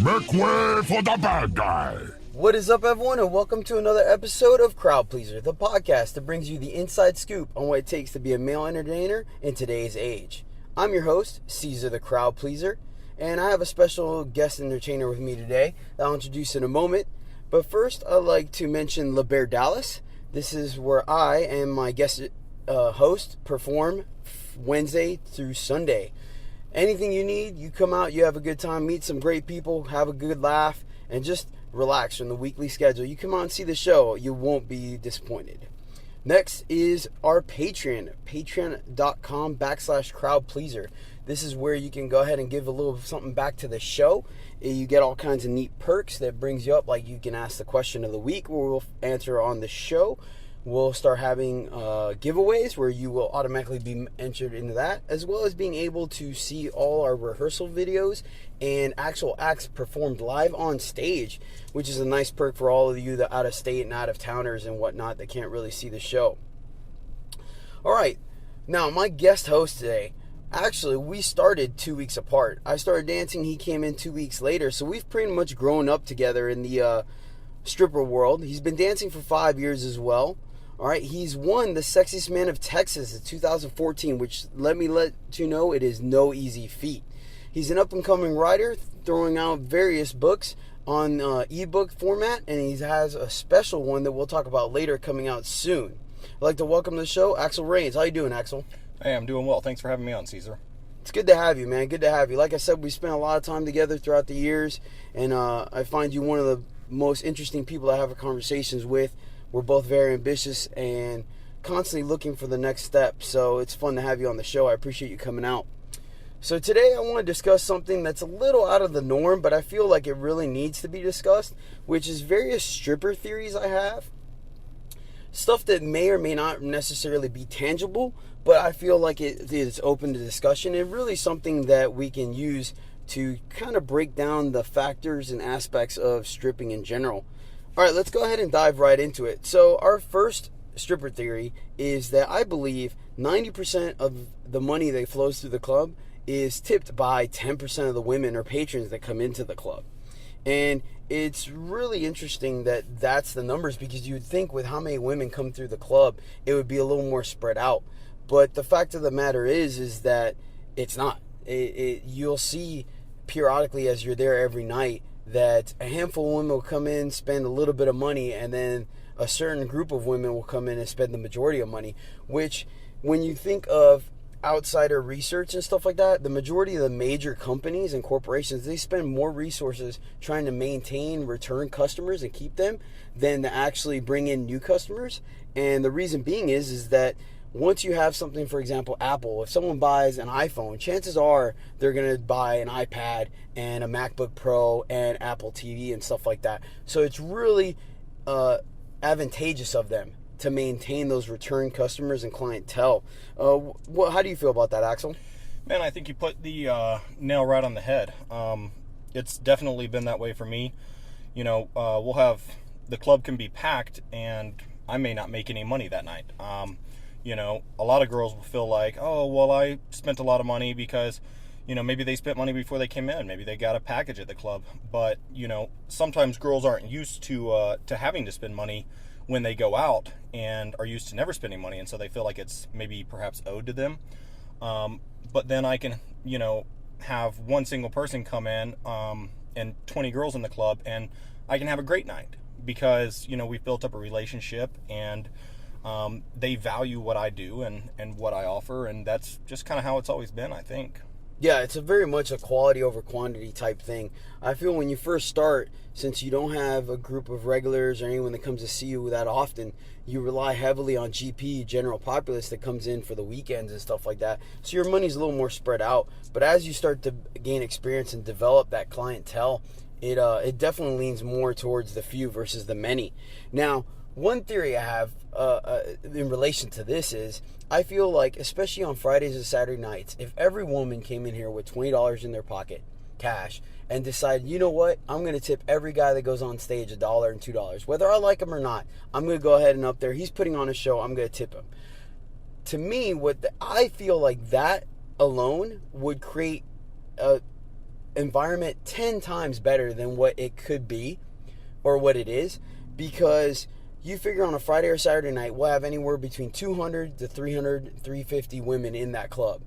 Make way for the bad guy. What is up, everyone, and welcome to another episode of Crowd Pleaser, the podcast that brings you the inside scoop on what it takes to be a male entertainer in today's age. I'm your host, Caesar the Crowd Pleaser, and I have a special guest entertainer with me today that I'll introduce in a moment. But first, I'd like to mention La Bear Dallas. This is where I and my guest host perform Wednesday through Sunday. Anything you need, you come out, you have a good time, meet some great people, have a good laugh, and just relax from the weekly schedule. You come out and see the show, you won't be disappointed. Next is our Patreon, patreon.com/crowdpleaser. This is where you can go ahead and give a little something back to the show. You get all kinds of neat perks that brings you up, like you can ask the question of the week where we'll answer on the show. We'll start having giveaways where you will automatically be entered into that, as well as being able to see all our rehearsal videos and actual acts performed live on stage, which is a nice perk for all of you that out of state and out of towners and whatnot that can't really see the show. All right, now my guest host today, actually we started 2 weeks apart. I started dancing, he came in 2 weeks later, so we've pretty much grown up together in the stripper world. He's been dancing for 5 years as well. All right, he's won the Sexiest Man of Texas in 2014, which let you know it is no easy feat. He's an up-and-coming writer, throwing out various books on ebook format, and he has a special one that we'll talk about later coming out soon. I'd like to welcome to the show Axel Rains. How you doing, Axel? Hey, I'm doing well. Thanks for having me on, Caesar. It's good to have you, man. Good to have you. Like I said, we spent a lot of time together throughout the years, and I find you one of the most interesting people I have conversations with. We're both very ambitious and constantly looking for the next step. So it's fun to have you on the show. I appreciate you coming out. So today I want to discuss something that's a little out of the norm, but I feel like it really needs to be discussed, which is various stripper theories I have. Stuff that may or may not necessarily be tangible, but I feel like it is open to discussion and really something that we can use to kind of break down the factors and aspects of stripping in general. All right, let's go ahead and dive right into it. So our first stripper theory is that I believe 90% of the money that flows through the club is tipped by 10% of the women or patrons that come into the club. And it's really interesting that that's the numbers, because you would think with how many women come through the club, it would be a little more spread out. But the fact of the matter is that it's not. You'll see periodically as you're there every night that a handful of women will come in, spend a little bit of money, and then a certain group of women will come in and spend the majority of money, which when you think of outsider research and stuff like that, the majority of the major companies and corporations, they spend more resources trying to maintain return customers and keep them than to actually bring in new customers. And the reason being is that once you have something, for example, Apple, if someone buys an iPhone, chances are they're going to buy an iPad and a MacBook Pro and Apple TV and stuff like that. So it's really advantageous of them to maintain those return customers and clientele. How do you feel about that, Axel? Man, I think you put the nail right on the head. It's definitely been that way for me. You know, the club can be packed and I may not make any money that night. You know, a lot of girls will feel like, oh, well, I spent a lot of money because, you know, maybe they spent money before they came in. Maybe they got a package at the club. But, you know, sometimes girls aren't used to having to spend money when they go out and are used to never spending money. And so they feel like it's maybe perhaps owed to them. But then I can, you know, have one single person come in and 20 girls in the club, and I can have a great night because, you know, we've built up a relationship and they value what I do and what I offer, and that's just kind of how it's always been, I think. Yeah, it's a very much a quality over quantity type thing. I feel when you first start, since you don't have a group of regulars or anyone that comes to see you that often, you rely heavily on GP, general populace, that comes in for the weekends and stuff like that. So your money's a little more spread out. But as you start to gain experience and develop that clientele, it definitely leans more towards the few versus the many. Now, one theory I have in relation to this is I feel like, especially on Fridays and Saturday nights, if every woman came in here with $20 in their pocket, cash, and decided, you know what, I'm going to tip every guy that goes on stage $1 and $2. Whether I like him or not, I'm going to go ahead and up there. He's putting on a show. I'm going to tip him. To me, I feel like that alone would create environment 10 times better than what it could be or what it is, because you figure on a Friday or Saturday night, we'll have anywhere between 200 to 300, 350 women in that club.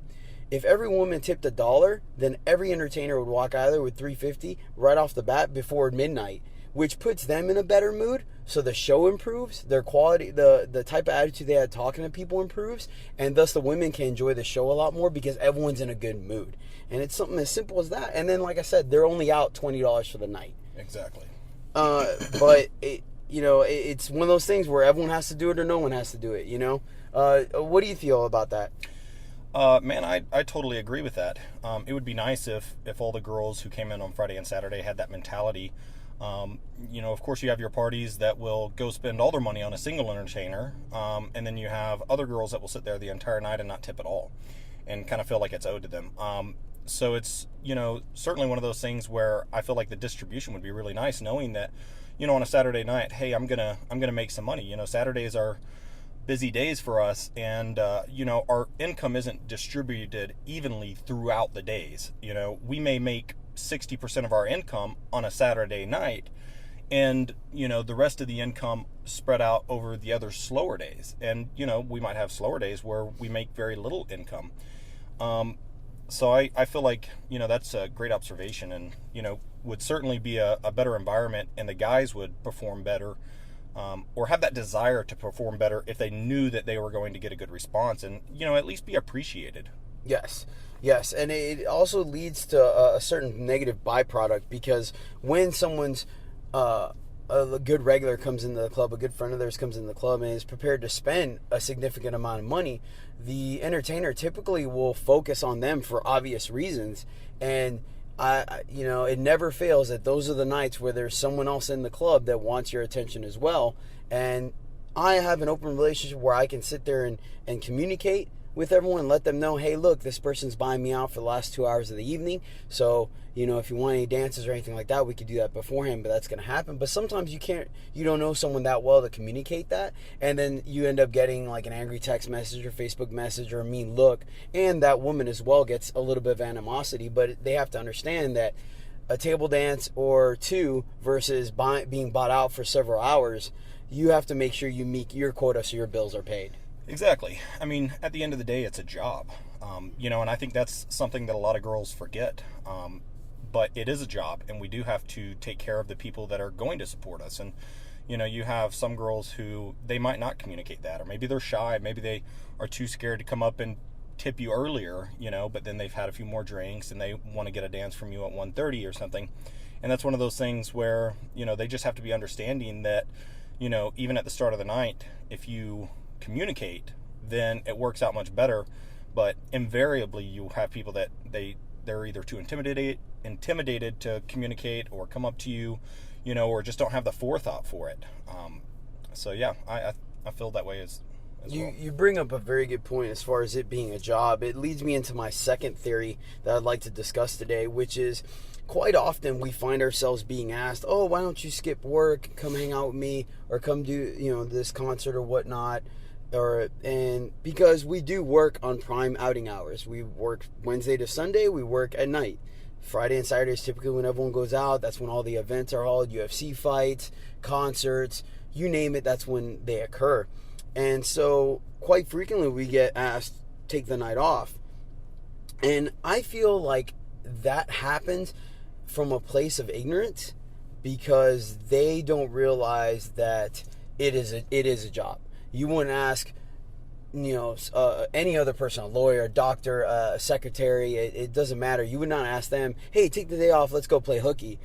If every woman tipped $1, then every entertainer would walk out of there with 350 right off the bat before midnight, which puts them in a better mood. So the show improves, their quality, the type of attitude they had talking to people improves, and thus the women can enjoy the show a lot more because everyone's in a good mood. And it's something as simple as that. And then, like I said, they're only out $20 for the night. Exactly. But it's one of those things where everyone has to do it or no one has to do it. What do you feel about that? Man, I totally agree with that. It would be nice if all the girls who came in on Friday and Saturday had that mentality. Of course, you have your parties that will go spend all their money on a single entertainer, and then you have other girls that will sit there the entire night and not tip at all, and kind of feel like it's owed to them. So it's certainly one of those things where I feel like the distribution would be really nice, knowing that on a Saturday night, hey, I'm gonna make some money. Saturdays are busy days for us, and our income isn't distributed evenly throughout the days. We may make 60% of our income on a Saturday night, and the rest of the income spread out over the other slower days, and we might have slower days where we make very little income. So I feel like that's a great observation, and would certainly be a better environment, and the guys would perform better, or have that desire to perform better if they knew that they were going to get a good response, and at least be appreciated. Yes, and it also leads to a certain negative byproduct, because when someone's a good regular comes into the club, a good friend of theirs comes into the club and is prepared to spend a significant amount of money, the entertainer typically will focus on them for obvious reasons, and it never fails that those are the nights where there's someone else in the club that wants your attention as well. And I have an open relationship where I can sit there and communicate with everyone, let them know, hey, look, this person's buying me out for the last 2 hours of the evening, so if you want any dances or anything like that, we could do that beforehand, but that's going to happen. But sometimes you don't know someone that well to communicate that, and then you end up getting like an angry text message or Facebook message or a mean look, and that woman as well gets a little bit of animosity. But they have to understand that a table dance or two versus being bought out for several hours, you have to make sure you meet your quota so your bills are paid. Exactly. I mean, at the end of the day, it's a job, and I think that's something that a lot of girls forget. But it is a job, and we do have to take care of the people that are going to support us. And, you have some girls who they might not communicate that, or maybe they're shy, maybe they are too scared to come up and tip you earlier, but then they've had a few more drinks and they want to get a dance from you at 1:30 or something. And that's one of those things where, they just have to be understanding that, even at the start of the night, if you communicate, then it works out much better. But invariably you have people that they're either too intimidated to communicate or come up to you, or just don't have the forethought for it. So yeah, I feel that way as well. You bring up a very good point as far as it being a job. It leads me into my second theory that I'd like to discuss today, which is quite often we find ourselves being asked, oh, why don't you skip work, come hang out with me, or come do this concert or whatnot. And because we do work on prime outing hours. We work Wednesday to Sunday, we work at night. Friday and Saturday is typically when everyone goes out. That's when all the events are held, UFC fights, concerts, you name it, that's when they occur. And so quite frequently we get asked, take the night off. And I feel like that happens from a place of ignorance, because they don't realize that it is a job. You wouldn't ask, any other person, a lawyer, a doctor, a secretary, it doesn't matter. You would not ask them, hey, take the day off, let's go play hooky.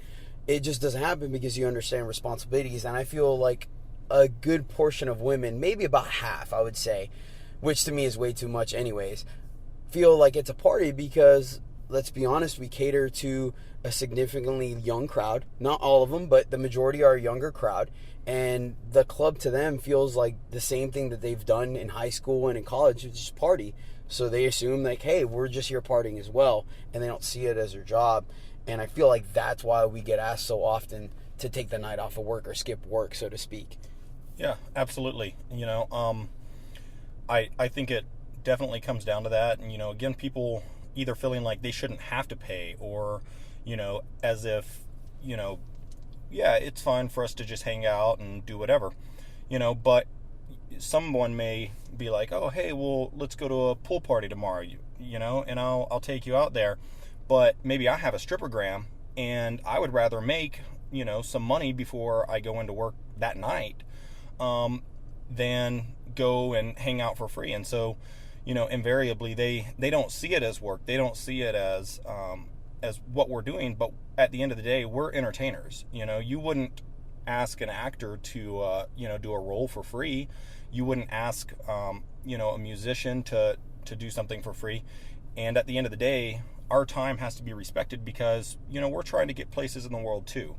It just doesn't happen because you understand responsibilities. And I feel like a good portion of women, maybe about half, I would say, which to me is way too much anyways, feel like it's a party because, let's be honest, we cater to a significantly young crowd. Not all of them, but the majority are a younger crowd. And the club to them feels like the same thing that they've done in high school and in college, which is party. So they assume like, hey, we're just here partying as well. And they don't see it as their job. And I feel like that's why we get asked so often to take the night off of work or skip work, so to speak. Yeah, absolutely. I think it definitely comes down to that. And, again, people either feeling like they shouldn't have to pay, or, as if, yeah, it's fine for us to just hang out and do whatever, but someone may be like, oh, hey, well, let's go to a pool party tomorrow, and I'll take you out there. But maybe I have a strippergram and I would rather make, some money before I go into work that night, than go and hang out for free. And so, invariably they don't see it as work. They don't see it as what we're doing. But at the end of the day, we're entertainers. You wouldn't ask an actor to, do a role for free. You wouldn't ask, a musician to do something for free. And at the end of the day, our time has to be respected because, we're trying to get places in the world too.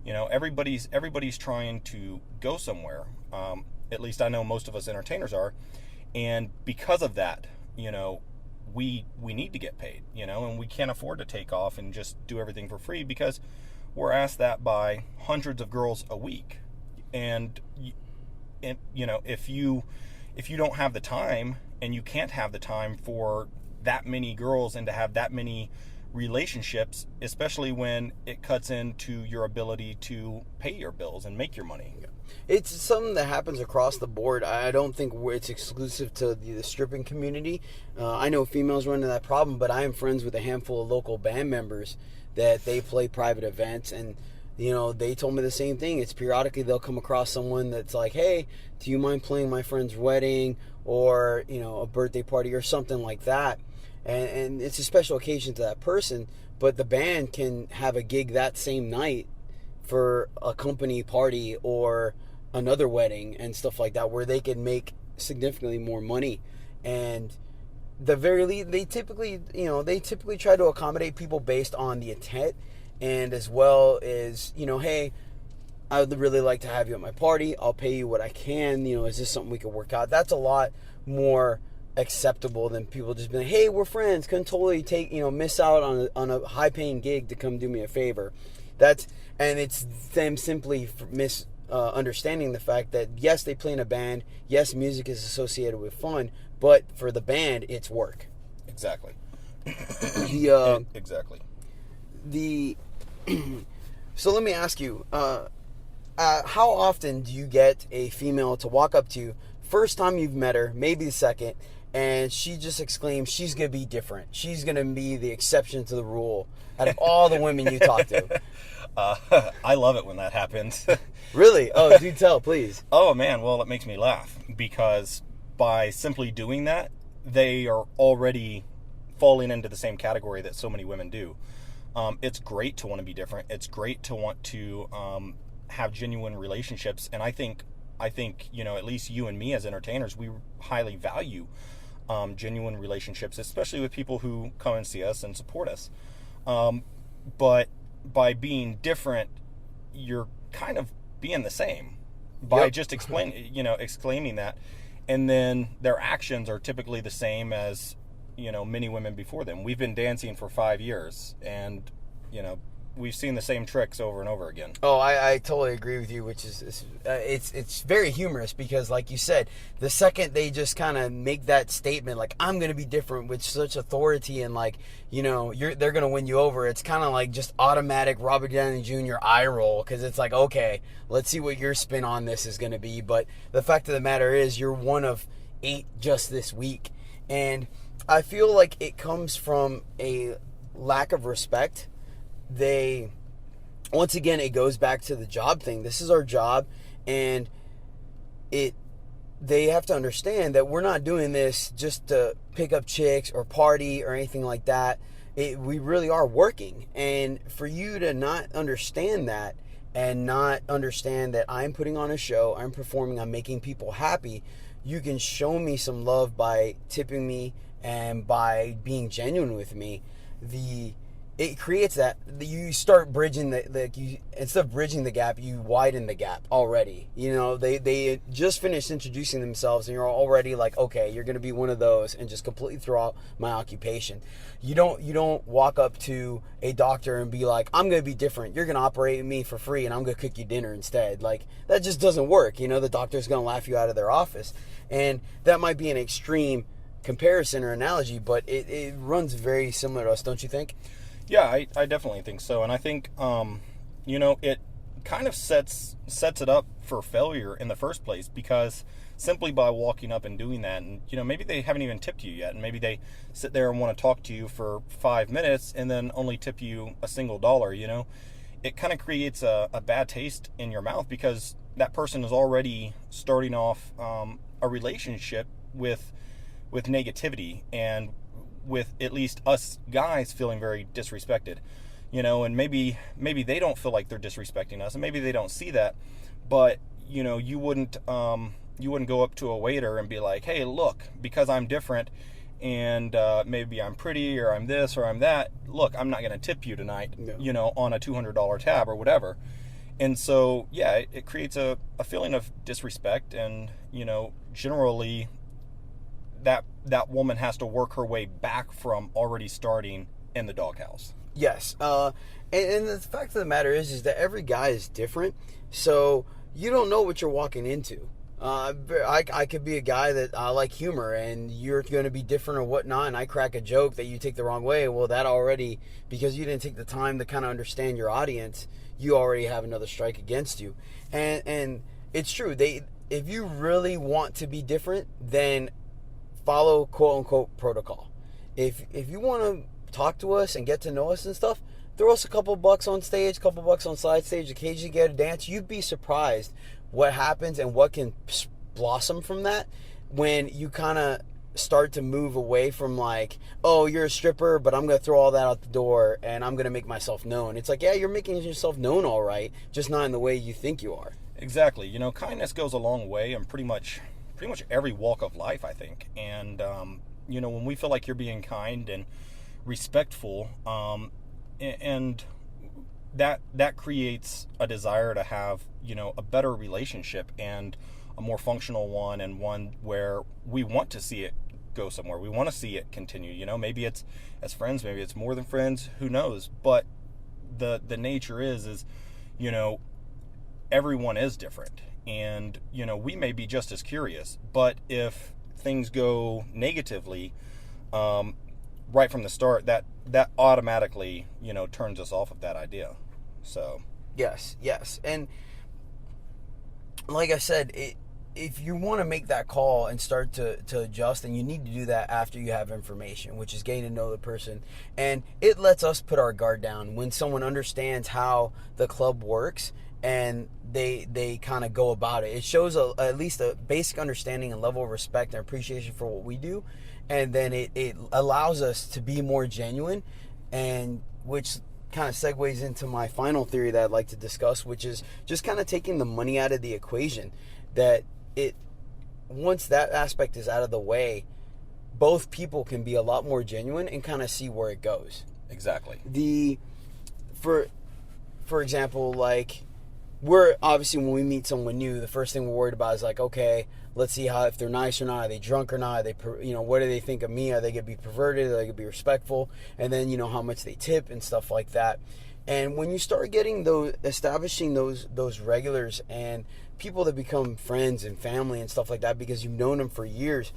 Everybody's trying to go somewhere. At least I know most of us entertainers are. And because of that, we need to get paid, and we can't afford to take off and just do everything for free because we're asked that by hundreds of girls a week. And if you don't have the time, and you can't have the time for that many girls and to have that many relationships, especially when it cuts into your ability to pay your bills and make your money. It's something that happens across the board. I don't think it's exclusive to the stripping community. I know females run into that problem, but I am friends with a handful of local band members that they play private events, and they told me the same thing. It's periodically they'll come across someone that's like, hey, do you mind playing my friend's wedding or a birthday party or something like that, and it's a special occasion to that person, but the band can have a gig that same night for a company party or another wedding and stuff like that, where they can make significantly more money. And they typically try to accommodate people based on the intent, and as well as, hey, I would really like to have you at my party. I'll pay you what I can. Is this something we can work out? That's a lot more acceptable than people just being like, hey, we're friends, couldn't totally take, miss out on a high paying gig to come do me a favor. And it's them simply understanding the fact that yes, they play in a band, yes, music is associated with fun, but for the band, it's work. Exactly. Exactly. So let me ask you, how often do you get a female to walk up to you, first time you've met her, maybe the second, and she just exclaims she's going to be different. She's going to be the exception to the rule out of all the women you talk to? I love it when that happens. Really? Oh, do tell, please. Oh, man. Well, it makes me laugh because by simply doing that, they are already falling into the same category that so many women do. It's great to want to be different. It's great to want to have genuine relationships. And I think, at least you and me as entertainers, we highly value genuine relationships, especially with people who come and see us and support us. But by being different, you're kind of being the same by just exclaiming that. And then their actions are typically the same as, many women before them. We've been dancing for 5 years, and, we've seen the same tricks over and over again. Oh, I totally agree with you, which is it's very humorous because, like you said, the second they just kind of make that statement, like, I'm going to be different with such authority and, like, they're going to win you over, it's kind of like just automatic Robert Downey Jr. eye roll because it's like, okay, let's see what your spin on this is going to be. But the fact of the matter is you're one of 8 just this week. And I feel like it comes from a lack of respect. Once again, it goes back to the job thing. This is our job, and they have to understand that we're not doing this just to pick up chicks or party or anything like that. We really are working, and for you to not understand that and not understand that I'm putting on a show, I'm performing, I'm making people happy, you can show me some love by tipping me and by being genuine with me. It creates that you start bridging instead of bridging the gap, you widen the gap already. They just finished introducing themselves, and you're already like, okay, you're going to be one of those, and just completely throw out my occupation. You don't walk up to a doctor and be like, I'm going to be different. You're going to operate me for free, and I'm going to cook you dinner instead. Like, that just doesn't work. The doctor's going to laugh you out of their office, and that might be an extreme comparison or analogy, but it runs very similar to us, don't you think? Yeah, I definitely think so. And I think, it kind of sets it up for failure in the first place, because simply by walking up and doing that, and, maybe they haven't even tipped you yet, and maybe they sit there and want to talk to you for 5 minutes and then only tip you a single dollar, it kind of creates a bad taste in your mouth, because that person is already starting off a relationship with negativity, and with at least us guys feeling very disrespected, and maybe they don't feel like they're disrespecting us, and maybe they don't see that, but you wouldn't go up to a waiter and be like, hey, look, because I'm different, and maybe I'm pretty, or I'm this, or I'm that, look, I'm not going to tip you tonight, on a $200 tab or whatever. And so, yeah, it creates a feeling of disrespect, and, generally that woman has to work her way back from already starting in the doghouse. Yes. And the fact of the matter is that every guy is different. So you don't know what you're walking into. I could be a guy that I like humor, and you're going to be different or whatnot, and I crack a joke that you take the wrong way. Well, that already, because you didn't take the time to kind of understand your audience, you already have another strike against you. And it's true. If you really want to be different, then follow quote unquote protocol. If you want to talk to us and get to know us and stuff, throw us a couple bucks on stage, a couple bucks on side stage, occasionally get a dance. You'd be surprised what happens and what can blossom from that when you kind of start to move away from like, oh, you're a stripper, but I'm going to throw all that out the door and I'm going to make myself known. It's like, yeah, you're making yourself known all right, just not in the way you think you are. Exactly. Kindness goes a long way in pretty much every walk of life, I think. And, when we feel like you're being kind and respectful, and that creates a desire to have, a better relationship, and a more functional one, and one where we want to see it go somewhere. We want to see it continue. Maybe it's as friends, maybe it's more than friends, who knows? But the nature is, everyone is different. And, we may be just as curious, but if things go negatively, right from the start, that automatically, turns us off of that idea. So. Yes. And like I said, if you want to make that call and start to adjust, then you need to do that after you have information, which is getting to know the person. And it lets us put our guard down when someone understands how the club works and they kind of go about it. It shows at least a basic understanding and level of respect and appreciation for what we do. And then it allows us to be more genuine, and which kind of segues into my final theory that I'd like to discuss, which is just kind of taking the money out of the equation. That once that aspect is out of the way, both people can be a lot more genuine and kind of see where it goes. Exactly. For example, like, we're obviously, when we meet someone new, the first thing we're worried about is like, okay, let's see if they're nice or not. Are they drunk or not? Are they, what do they think of me? Are they gonna be perverted? Are they gonna be respectful? And then how much they tip and stuff like that. And when you start establishing those regulars and people that become friends and family and stuff like that, because you've known them for years,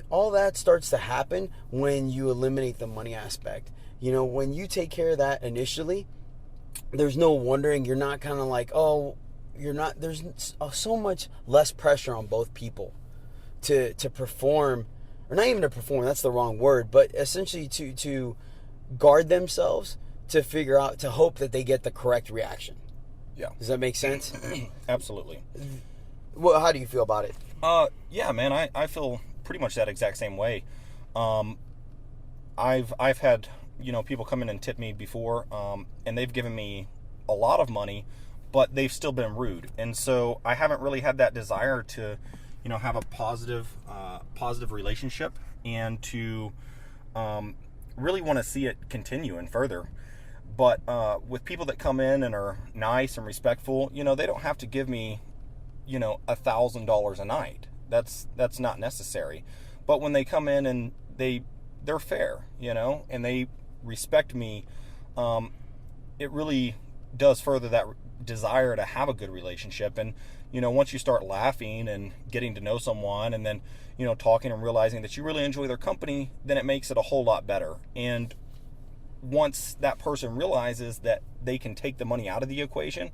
all that starts to happen when you eliminate the money aspect. When you take care of that initially, there's no wondering. You're not kind of like, there's so much less pressure on both people to perform, or not even to perform, that's the wrong word, but essentially to guard themselves, to hope that they get the correct reaction. Yeah. Does that make sense? Absolutely. Well, how do you feel about it? Yeah, man, I feel pretty much that exact same way. I've had, people come in and tip me before, and they've given me a lot of money, but they've still been rude. And so I haven't really had that desire to, have a positive relationship, and to really want to see it continue and further. But with people that come in and are nice and respectful, they don't have to give me, $1,000 a night. That's not necessary. But when they come in and they're fair, and they respect me, it really does further that desire to have a good relationship. And once you start laughing and getting to know someone, and then talking and realizing that you really enjoy their company, then it makes it a whole lot better. And once that person realizes that they can take the money out of the equation,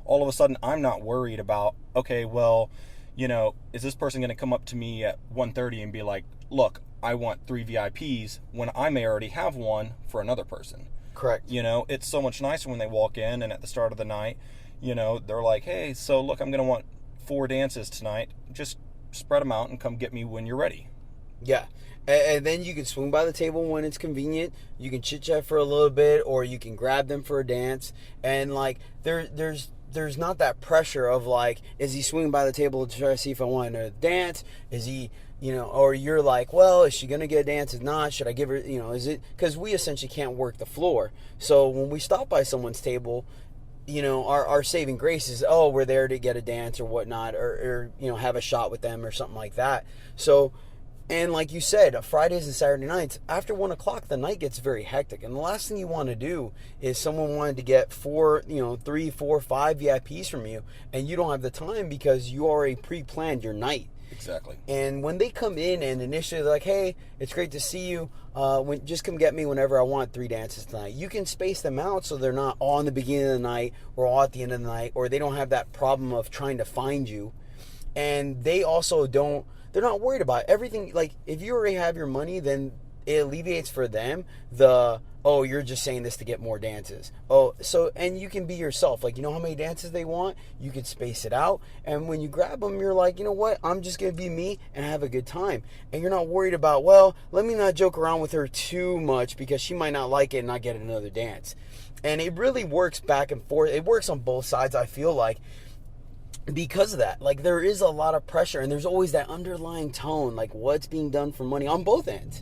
all of a sudden I'm not worried about, okay, well, is this person going to come up to me at 1:30 and be like, look, I want 3 VIPs, when I may already have one for another person. Correct. It's so much nicer when they walk in and at the start of the night, they're like, hey, so look, I'm going to want 4 dances tonight. Just spread them out and come get me when you're ready. Yeah. And then you can swing by the table when it's convenient. You can chit chat for a little bit, or you can grab them for a dance. And like there's not that pressure of like, is he swinging by the table to try to see if I want to dance? Is he, or you're like, well, is she going to get a dance? Is not? Should I give her, is it? Because we essentially can't work the floor. So when we stop by someone's table, our saving grace is, oh, we're there to get a dance or whatnot, or have a shot with them or something like that. So, and like you said, Fridays and Saturday nights, after 1 o'clock, the night gets very hectic. And the last thing you want to do is someone wanted to get 3, 4, 5 VIPs from you, and you don't have the time because you already pre-planned your night. Exactly. And when they come in and initially they're like, hey, it's great to see you. Just come get me whenever I want 3 dances tonight. You can space them out so they're not all in the beginning of the night or all at the end of the night, or they don't have that problem of trying to find you. And they also they're not worried about everything. Like, if you already have your money, then it alleviates for them oh, you're just saying this to get more dances. Oh, so, and you can be yourself. Like, how many dances they want? You can space it out. And when you grab them, you're like, you know what? I'm just going to be me and have a good time. And you're not worried about, well, let me not joke around with her too much because she might not like it and not get another dance. And it really works back and forth. It works on both sides, I feel like, because of that. Like, there is a lot of pressure, and there's always that underlying tone, like what's being done for money on both ends.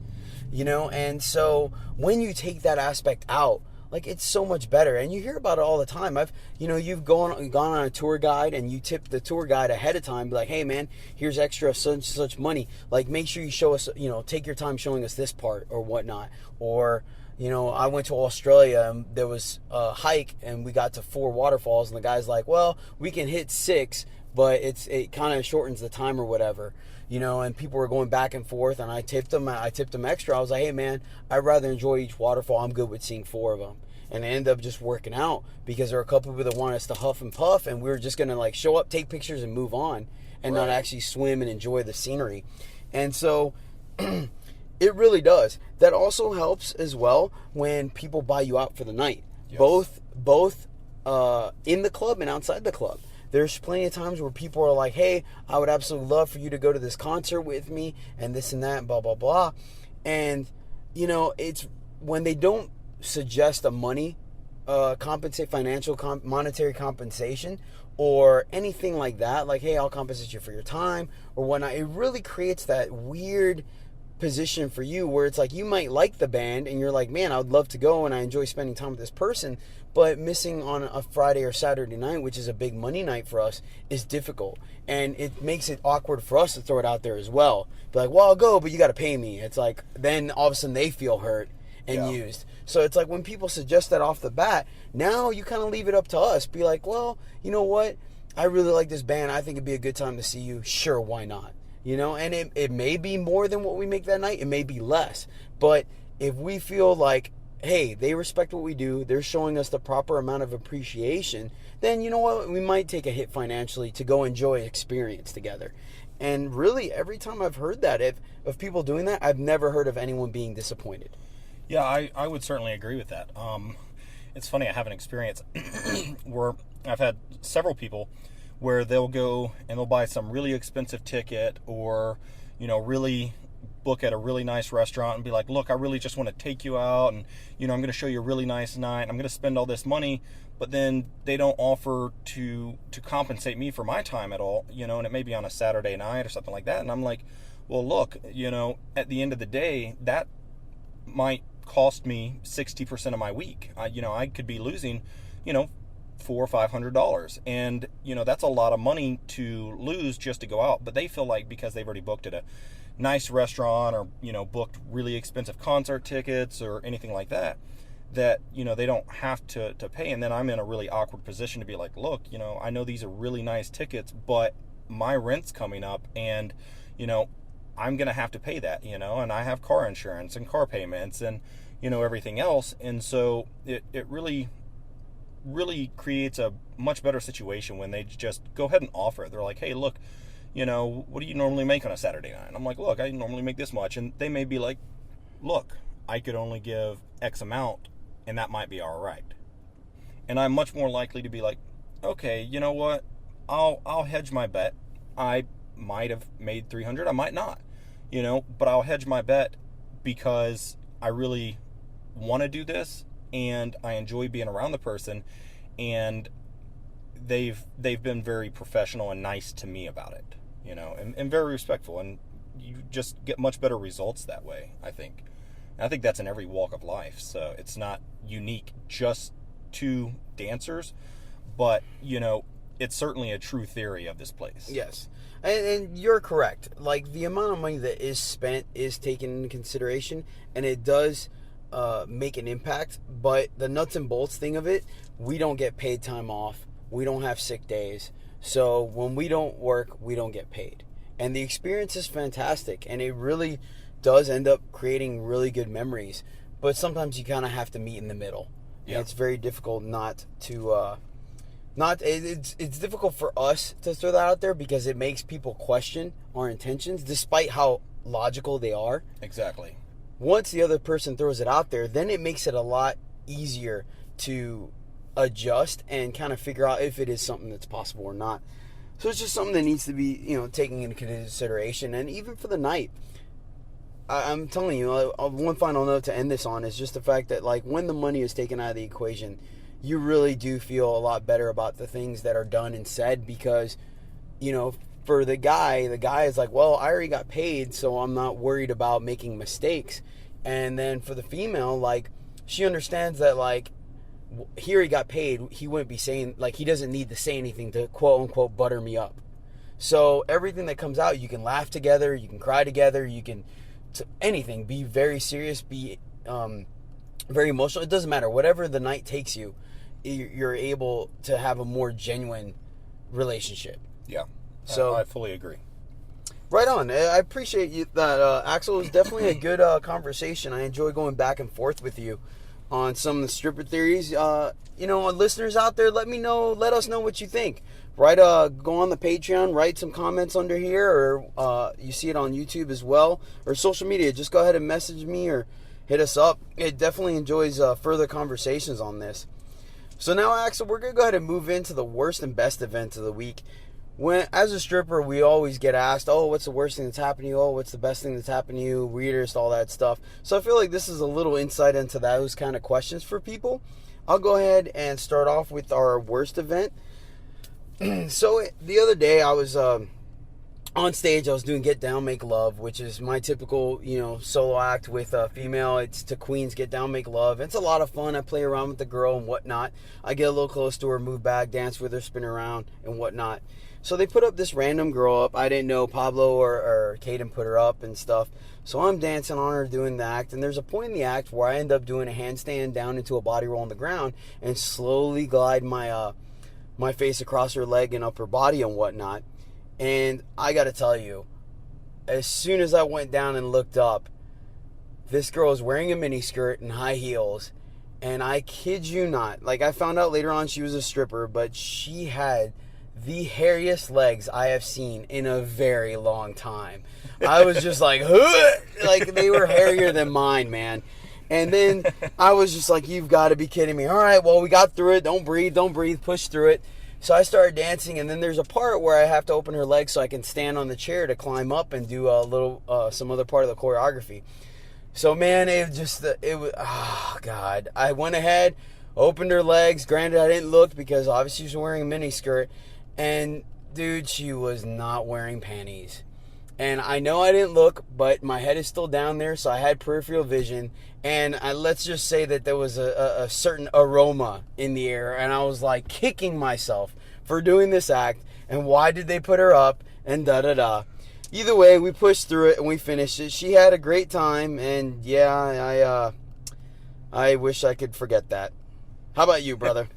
And so when you take that aspect out, like, it's so much better. And you hear about it all the time. You've gone on a tour guide and you tip the tour guide ahead of time, be like, hey man, here's extra such money. Like, make sure you show us, take your time showing us this part or whatnot. Or, I went to Australia and there was a hike and we got to 4 waterfalls and the guy's like, well, we can hit 6, but it kind of shortens the time or whatever. And people were going back and forth, and I tipped them extra. I was like, hey man, I'd rather enjoy each waterfall. I'm good with seeing 4 of them. And it ended up just working out because there were a couple people that wanted us to huff and puff, and we were just going to like show up, take pictures, and move on, and not actually swim and enjoy the scenery. And so it really does. That also helps as well when people buy you out for the night. Yes. Both in the club and outside the club. There's plenty of times where people are like, hey, I would absolutely love for you to go to this concert with me and this and that and blah, blah, blah. And, it's when they don't suggest a money monetary compensation or anything like that, like, hey, I'll compensate you for your time or whatnot. It really creates that weird position for you where it's like you might like the band and you're like, man, I would love to go and I enjoy spending time with this person, but missing on a Friday or Saturday night, which is a big money night for us, is difficult. And it makes it awkward for us to throw it out there as well. Be like, well, I'll go, but you got to pay me. It's like, then all of a sudden they feel hurt and used. So it's like when people suggest that off the bat, now you kind of leave it up to us. Be like, well, you know what? I really like this band. I think it'd be a good time to see you. Sure, why not? And it may be more than what we make that night. It may be less. But if we feel like, hey, they respect what we do, they're showing us the proper amount of appreciation, then you know what? We might take a hit financially to go enjoy experience together. And really, every time I've heard that, of people doing that, I've never heard of anyone being disappointed. Yeah, I would certainly agree with that. It's funny, I have an experience where I've had several people where they'll go and they'll buy some really expensive ticket or, really book at a really nice restaurant and be like, look, I really just want to take you out and, I'm going to show you a really nice night. I'm going to spend all this money, but then they don't offer to compensate me for my time at all, and it may be on a Saturday night or something like that. And I'm like, well, look, at the end of the day, that might cost me 60% of my week. I could be losing, $400 or $500, and that's a lot of money to lose just to go out. But they feel like because they've already booked at a nice restaurant or booked really expensive concert tickets or anything like that they don't have to pay. And then I'm in a really awkward position to be like, look, I know these are really nice tickets, but my rent's coming up and I'm gonna have to pay that, and I have car insurance and car payments and everything else. And so it really creates a much better situation when they just go ahead and offer it. They're like, hey, look, what do you normally make on a Saturday night? And I'm like, look, I normally make this much. And they may be like, look, I could only give X amount, and that might be all right. And I'm much more likely to be like, okay, you know what? I'll hedge my bet. I might have made 300, I might not, but I'll hedge my bet because I really want to do this and I enjoy being around the person, and they've been very professional and nice to me about it, and very respectful, and you just get much better results that way, I think. And I think that's in every walk of life, so it's not unique just to dancers, but it's certainly a true theory of this place. Yes. And you're correct. Like, the amount of money that is spent is taken into consideration, and it does make an impact. But the nuts and bolts thing of it, we don't get paid time off. We don't have sick days. So when we don't work, we don't get paid. And the experience is fantastic, and it really does end up creating really good memories. But sometimes you kind of have to meet in the middle. Yeah. And it's very difficult not to... It's difficult for us to throw that out there because it makes people question our intentions despite how logical they are. Exactly. Once the other person throws it out there, then it makes it a lot easier to adjust and kind of figure out if it is something that's possible or not. So it's just something that needs to be, taken into consideration. And even for the night, I'm telling you, one final note to end this on is just the fact that, like, when the money is taken out of the equation, you really do feel a lot better about the things that are done and said because, for the guy is like, well, I already got paid, so I'm not worried about making mistakes. And then for the female, like, she understands that, like, he already got paid. He wouldn't be saying, like, he doesn't need to say anything to quote unquote butter me up. So everything that comes out, you can laugh together, you can cry together, you can, anything, be very serious, be very emotional. It doesn't matter. Whatever the night takes you, you're able to have a more genuine relationship. Yeah. So I fully agree. Right on. I appreciate you that, Axel. It was definitely a good conversation. I enjoy going back and forth with you on some of the stripper theories. Listeners out there, let us know what you think. Go on the Patreon, write some comments under here, or you see it on YouTube as well, or social media. Just go ahead and message me or hit us up. It definitely enjoys further conversations on this. So now, Axel, we're going to go ahead and move into the worst and best events of the week. As a stripper, we always get asked, oh, what's the worst thing that's happened to you? Oh, what's the best thing that's happened to you? Weirdest, all that stuff. So I feel like this is a little insight into those kind of questions for people. I'll go ahead and start off with our worst event. So the other day, I was on stage. I was doing Get Down, Make Love, which is my typical, solo act with a female. It's to Queen's Get Down, Make Love. It's a lot of fun. I play around with the girl and whatnot. I get a little close to her, move back, dance with her, spin around and whatnot. So they put up this random girl up. I didn't know Pablo or Caden put her up and stuff. So I'm dancing on her, doing the act. And there's a point in the act where I end up doing a handstand down into a body roll on the ground and slowly glide my my face across her leg and up her body and whatnot. And I got to tell you, as soon as I went down and looked up, this girl was wearing a miniskirt and high heels. And I kid you not, like, I found out later on she was a stripper, but she had the hairiest legs I have seen in a very long time. I was just like, like, they were hairier than mine, man. And then I was just like, you've got to be kidding me. All right, well, we got through it. Don't breathe, push through it. So I started dancing, and then there's a part where I have to open her legs so I can stand on the chair to climb up and do a little, some other part of the choreography. So, man, it was, oh, God. I went ahead, opened her legs. Granted, I didn't look because obviously she was wearing a miniskirt. And, dude, she was not wearing panties. And I know I didn't look, but my head is still down there, so I had peripheral vision. And let's just say that there was a certain aroma in the air. And I was, like, kicking myself for doing this act. And why did they put her up? And da-da-da. Either way, we pushed through it and we finished it. She had a great time. And, yeah, I wish I could forget that. How about you, brother?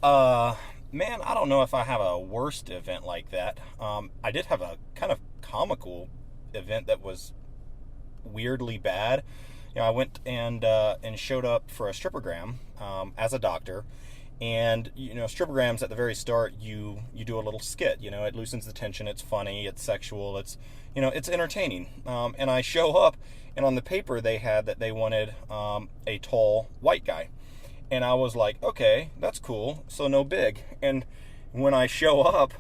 Man, I don't know if I have a worst event like that. I did have a kind of comical event that was weirdly bad. I went and showed up for a strippergram as a doctor. And, strippergrams at the very start, you do a little skit, it loosens the tension, it's funny, it's sexual, it's entertaining. And I show up, and on the paper they had that they wanted a tall white guy. And I was like, okay, that's cool, so no big. And when I show up,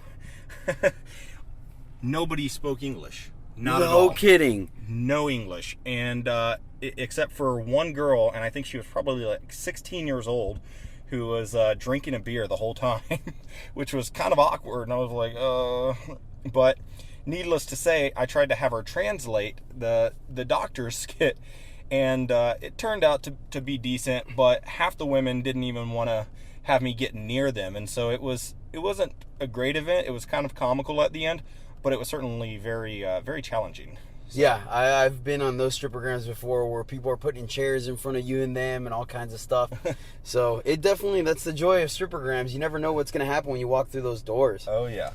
nobody spoke English. Not at all. No kidding. No English. And except for one girl, and I think she was probably like 16 years old, who was drinking a beer the whole time, which was kind of awkward. And I was like, But needless to say, I tried to have her translate the doctor's skit, and it turned out to be decent, but half the women didn't even want to have me get near them. And so it wasn't a great event. It was kind of comical at the end, but it was certainly very, very challenging. Yeah, I've been on those strippergrams before where people are putting chairs in front of you and them and all kinds of stuff. So that's the joy of strippergrams. You never know what's going to happen when you walk through those doors. Oh, yeah.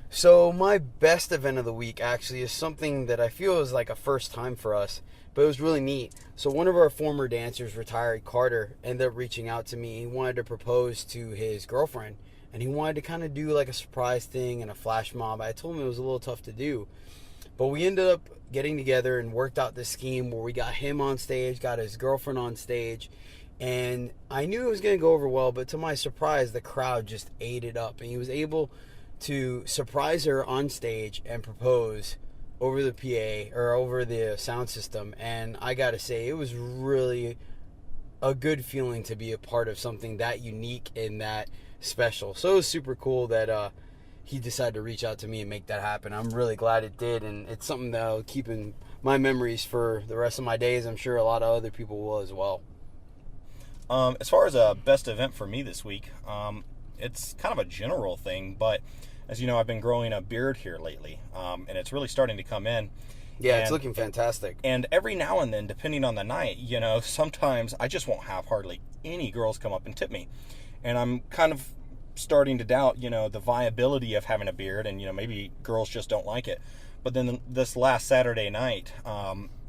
So my best event of the week actually is something that I feel is like a first time for us, but it was really neat. So one of our former dancers, retired Carter, ended up reaching out to me. He wanted to propose to his girlfriend, and he wanted to kind of do like a surprise thing and a flash mob. I told him it was a little tough to do, but we ended up getting together and worked out this scheme where we got him on stage, got his girlfriend on stage, and I knew it was going to go over well, but to my surprise, the crowd just ate it up, and he was able to surprise her on stage and propose over the PA or over the sound system. And I gotta say, it was really a good feeling to be a part of something that unique and that special. So it was super cool that he decided to reach out to me and make that happen. I'm really glad it did, and it's something that I'll keep in my memories for the rest of my days. I'm sure a lot of other people will as well. As far as a best event for me this week, it's kind of a general thing, but as you know, I've been growing a beard here lately, and it's really starting to come in. Yeah, it's looking fantastic. And every now and then, depending on the night, sometimes I just won't have hardly any girls come up and tip me. And I'm kind of starting to doubt, the viability of having a beard, and, maybe girls just don't like it. But then this last Saturday night,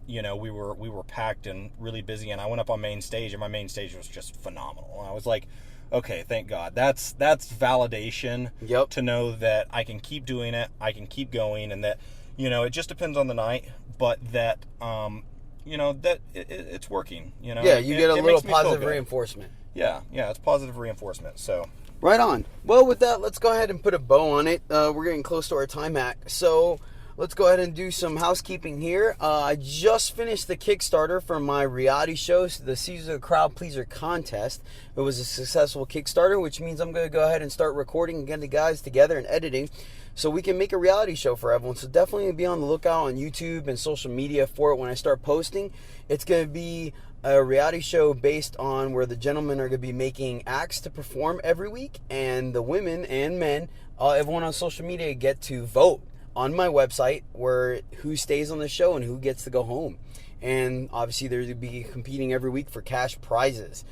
we were packed and really busy, and I went up on main stage, and my main stage was just phenomenal. And I was like, okay, thank God. That's validation. Yep. To know that I can keep doing it, I can keep going, and that, it just depends on the night, but that, that it's working. Yeah, you get a little positive reinforcement. Yeah, it's positive reinforcement. So. Right on. Well, with that, let's go ahead and put a bow on it. We're getting close to our time hack, so let's go ahead and do some housekeeping here. I just finished the Kickstarter for my reality show, the Caesar Crowd Pleaser Contest. It was a successful Kickstarter, which means I'm going to go ahead and start recording and getting the guys together and editing so we can make a reality show for everyone. So definitely be on the lookout on YouTube and social media for it when I start posting. It's going to be a reality show based on where the gentlemen are going to be making acts to perform every week, and the women and men, everyone on social media, get to vote on my website where who stays on the show and who gets to go home. And obviously they're to be competing every week for cash prizes.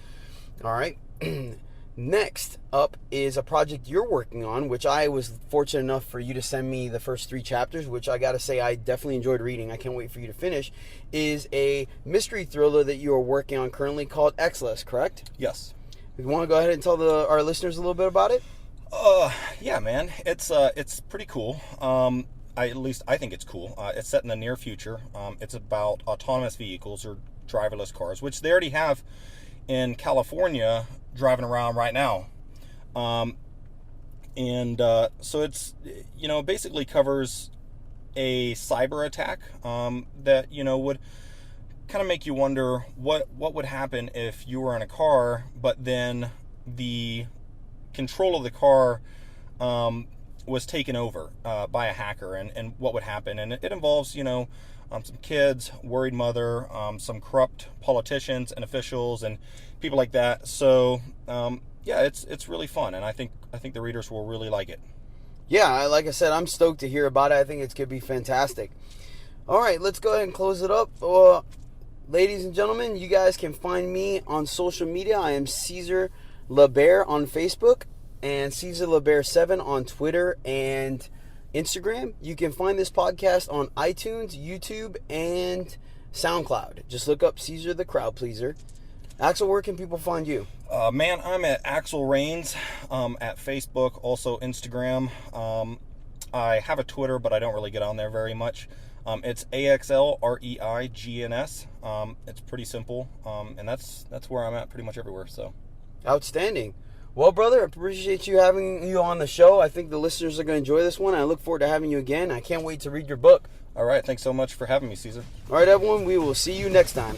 All right. Next up is a project you're working on, which I was fortunate enough for you to send me the first 3 chapters, which I got to say I definitely enjoyed reading. I can't wait for you to finish. Is a mystery thriller that you are working on currently called Exless, correct? Yes. You want to go ahead and tell our listeners a little bit about it? Yeah, man. It's pretty cool. At least I think it's cool. It's set in the near future. It's about autonomous vehicles or driverless cars, which they already have in California driving around right now. So it's, basically covers a cyber attack that, would kind of make you wonder what would happen if you were in a car, but then the control of the car was taken over by a hacker, and what would happen. And it involves, some kids, worried mother, some corrupt politicians and officials and people like that. So it's really fun, and I think the readers will really like it. Yeah, like I said, I'm stoked to hear about it. I think it's going to be fantastic. All right, let's go ahead and close it up. Ladies and gentlemen, you guys can find me on social media. I am Caesar LeBear on Facebook and Caesar LeBear 7 on Twitter and Instagram. You can find this podcast on iTunes, YouTube, and SoundCloud. Just look up Caesar the Crowd Pleaser. Axel, where can people find you? Man, I'm at Axel Rains at Facebook, also Instagram. I have a Twitter, but I don't really get on there very much. It's AXLREIGNS. It's pretty simple, and that's where I'm at pretty much everywhere. So, outstanding. Well, brother, I appreciate you having you on the show. I think the listeners are going to enjoy this one. I look forward to having you again. I can't wait to read your book. All right, thanks so much for having me, Caesar. All right, everyone, we will see you next time.